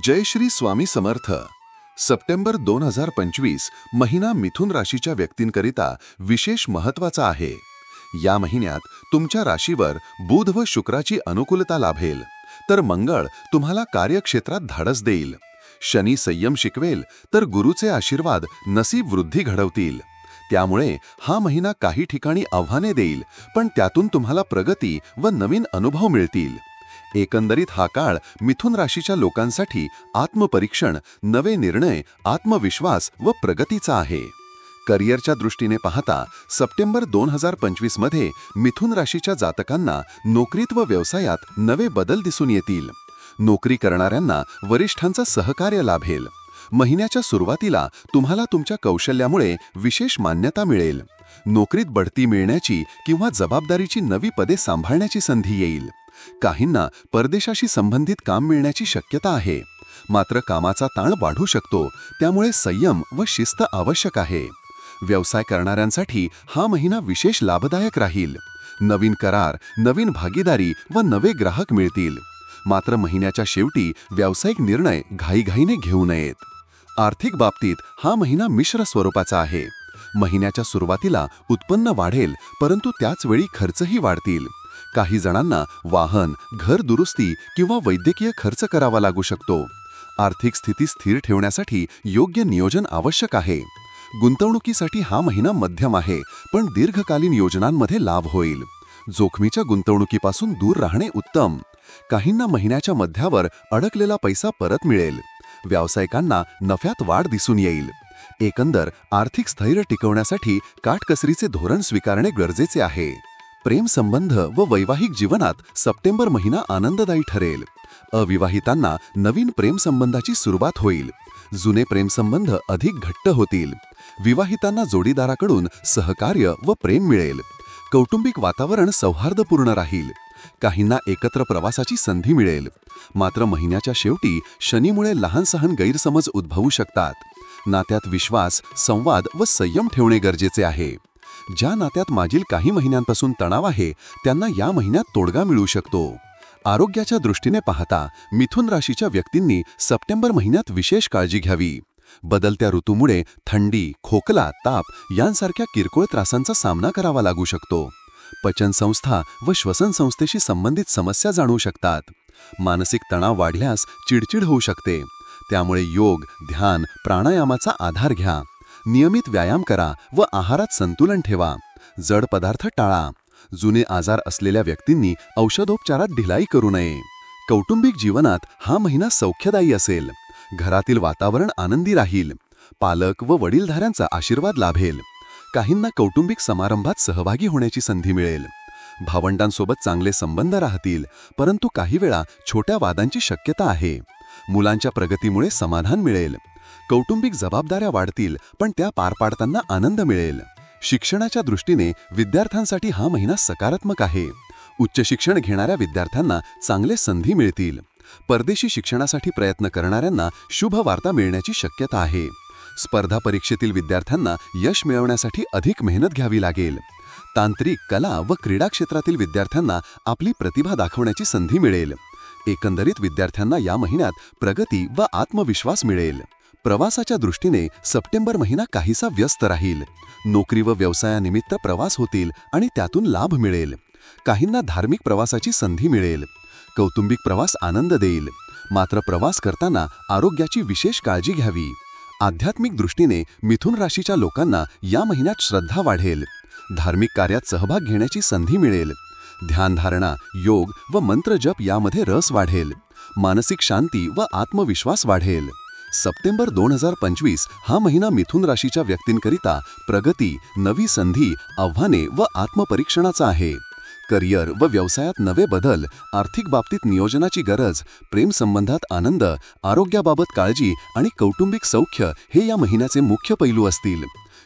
जय Shri Swami Samarth. September 2025 महिना मिथुन राशीच्या व्यक्तींकरिता विशेष महत्वाचा आहे. या महिन्यात तुमच्या राशीवर बुध व शुक्राची अनुकूलता लाभेल, तर मंगळ तुम्हाला कार्यक्षेत्रात धाडस देईल. शनी संयम शिकवेल, तर गुरुचे आशीर्वाद नसीब वृद्धी घडवतील. त्यामुळे हा महिना काही ठिकाणी आव्हाने देईल, पण त्यातून तुम्हाला प्रगती व नवीन अनुभव मिळतील. एकंदरीत हा काळ मिथुन राशीच्या लोकांसाठी आत्मपरीक्षण, नवे निर्णय, आत्मविश्वास व प्रगतीचा आहे. करिअरच्या दृष्टीने पाहता सप्टेंबर 2025 मध्ये मिथुन राशीच्या जातकांना नोकरीत व व्यवसायात नवे बदल दिसून येतील. नोकरी करणाऱ्यांना वरिष्ठांचा सहकार्य लाभेल. महिन्याच्या सुरुवातीला तुम्हाला तुमच्या कौशल्यामुळे विशेष मान्यता मिळेल. नोकरीत बढती मिळण्याची किंवा जबाबदारीची नवी पदे सांभाळण्याची संधी येईल. काहींना परदेशाशी संबंधित काम मिळण्याची शक्यता आहे. मात्र कामाचा ताण वाढू शकतो, त्यामुळे संयम व शिस्त आवश्यक आहे. व्यवसाय करणाऱ्यांसाठी हा महिना विशेष लाभदायक राहील. नवीन करार, नवीन भागीदारी व नवे ग्राहक मिळतील. मात्र महिन्याच्या शेवटी व्यावसायिक निर्णय घाईघाईने घेऊ नयेत. आर्थिक बाबतीत हा महिना मिश्र स्वरूपाचा आहे. महिन्याच्या सुरुवातीला उत्पन्न वाढेल, परंतु त्याच वेळी खर्चही वाढतील. काही जणांना वाहन, घर दुरुस्ती किंवा वैद्यकीय खर्च करावा लागू शकतो. आर्थिक स्थिती स्थिर ठेवण्यासाठी योग्य नियोजन आवश्यक आहे. गुंतवणुकीसाठी हा महिना मध्यम आहे, पण दीर्घकालीन योजनांमध्ये लाभ होईल. जोखमीच्या गुंतवणुकीपासून दूर राहणे उत्तम. काहींना महिन्याच्या मध्यावर अडकलेला पैसा परत मिळेल. व्यावसायिकांना नफ्यात वाढ दिसून येईल. एकंदर आर्थिक स्थैर्य टिकवण्यासाठी काटकसरीचे धोरण स्वीकारणे गरजेचे आहे. प्रेम संबंध व वैवाहिक जीवनात सप्टेंबर महिना आनंददायी ठरेल. अविवाहितांना नवीन प्रेम संबंधाची सुरुवात होईल. जुने प्रेमसंबंध अधिक घट्ट होतील. विवाहितांना जोडीदाराकडून सहकार्य व प्रेम मिळेल. कौटुंबिक वातावरण सौहार्दपूर्ण राहील. काहींना एकत्र प्रवासाची संधी मिळेल. मात्र महिन्याच्या शेवटी शनीमुळे लहान सहान गैरसमज उद्भवू शकतात. नात्यात विश्वास, संवाद व संयम ठेवणे गरजेचे आहे. ज्या नात्यात मागील काही महिन्यांपासून तणाव आहे, त्यांना या महिन्यात तोडगा मिळू शकतो. आरोग्याच्या दृष्टीने पाहता मिथुन राशीच्या व्यक्तींनी सप्टेंबर महिन्यात विशेष काळजी घ्यावी. बदलत्या ऋतूमुळे थंडी, खोकला, ताप यांसारख्या किरकोळ त्रासांचा सामना करावा लागू शकतो. पचनसंस्था व श्वसनसंस्थेशी संबंधित समस्या जाणवू शकतात. मानसिक तणाव वाढल्यास चिडचिड होऊ शकते. त्यामुळे योग, ध्यान, प्राणायामाचा आधार घ्या. नियमित व्यायाम करा व आहारात संतुलन ठेवा. जड पदार्थ टाळा. जुने आजार असलेल्या व्यक्तींनी औषधोपचारात ढिलाई करू नये. कौटुंबिक जीवनात हा महिना सौख्यदायी असेल. घरातील वातावरण आनंदी राहील. पालक व वडीलधाऱ्यांचा आशीर्वाद लाभेल. काहींना कौटुंबिक समारंभात सहभागी होण्याची संधी मिळेल. भावंडांसोबत चांगले संबंध राहतील, परंतु काही वेळा छोट्या वादांची शक्यता आहे. मुलांच्या प्रगतीमुळे समाधान मिळेल. कौटुंबिक जबाबदाऱ्या वाढतील, पण त्या पार पाडताना आनंद मिळेल. शिक्षणाच्या दृष्टीने विद्यार्थ्यांसाठी हा महिना सकारात्मक आहे. उच्च शिक्षण घेणाऱ्या विद्यार्थ्यांना चांगले संधी मिळतील. परदेशी शिक्षणासाठी प्रयत्न करणाऱ्यांना शुभ वार्ता मिळण्याची शक्यता आहे. स्पर्धा परीक्षेतील विद्यार्थ्यांना यश मिळवण्यासाठी अधिक मेहनत घ्यावी लागेल. तांत्रिक, कला व क्रीडा क्षेत्रातील विद्यार्थ्यांना आपली प्रतिभा दाखवण्याची संधी मिळेल. एकंदरीत विद्यार्थ्यांना या महिन्यात प्रगती व आत्मविश्वास मिळेल. प्रवासाच्या दृष्टीने सप्टेंबर महिना काहीसा व्यस्त राहील. नोकरी व व्यवसायानिमित्त प्रवास होतील आणि त्यातून लाभ मिळेल. काहींना धार्मिक प्रवासाची संधी मिळेल. कौटुंबिक प्रवास आनंद देईल. मात्र प्रवास करताना आरोग्याची विशेष काळजी घ्यावी. आध्यात्मिक दृष्टीने मिथुन राशीच्या लोकांना या महिन्यात श्रद्धा वाढेल. धार्मिक कार्यात सहभाग घेण्याची संधी मिळेल. ध्यानधारणा, योग व मंत्रजप यामध्ये रस वाढेल. मानसिक शांती व आत्मविश्वास वाढेल. सप्टेंबर 2025 हा महिना मिथुन राशीच्या व्यक्तींकरिता प्रगती, नवी संधी, आव्हाने व आत्मपरीक्षणाचा आहे. करिअर व व्यवसायात नवे बदल, आर्थिक बाबतीत नियोजनाची गरज, प्रेम संबंधात आनंद, आरोग्याबाबत काळजी आणि कौटुंबिक सौख्य हे या महिन्याचे मुख्य पैलू असतील.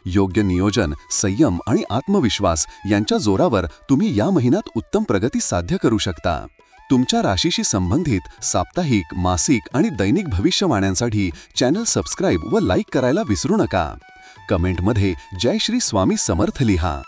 योग्य नियोजन, संयम आणि आत्मविश्वास यांच्या जोरावर तुम्ही या महिन्यात उत्तम प्रगती साध्य करू शकता. तुमच्या राशीशी संबंधित साप्ताहिक, मासिक आणि दैनिक भविष्यवाण्यांसाठी चॅनल सबस्क्राईब व लाईक करायला विसरू नका. कमेंटमध्ये जय श्री स्वामी समर्थ लिहा.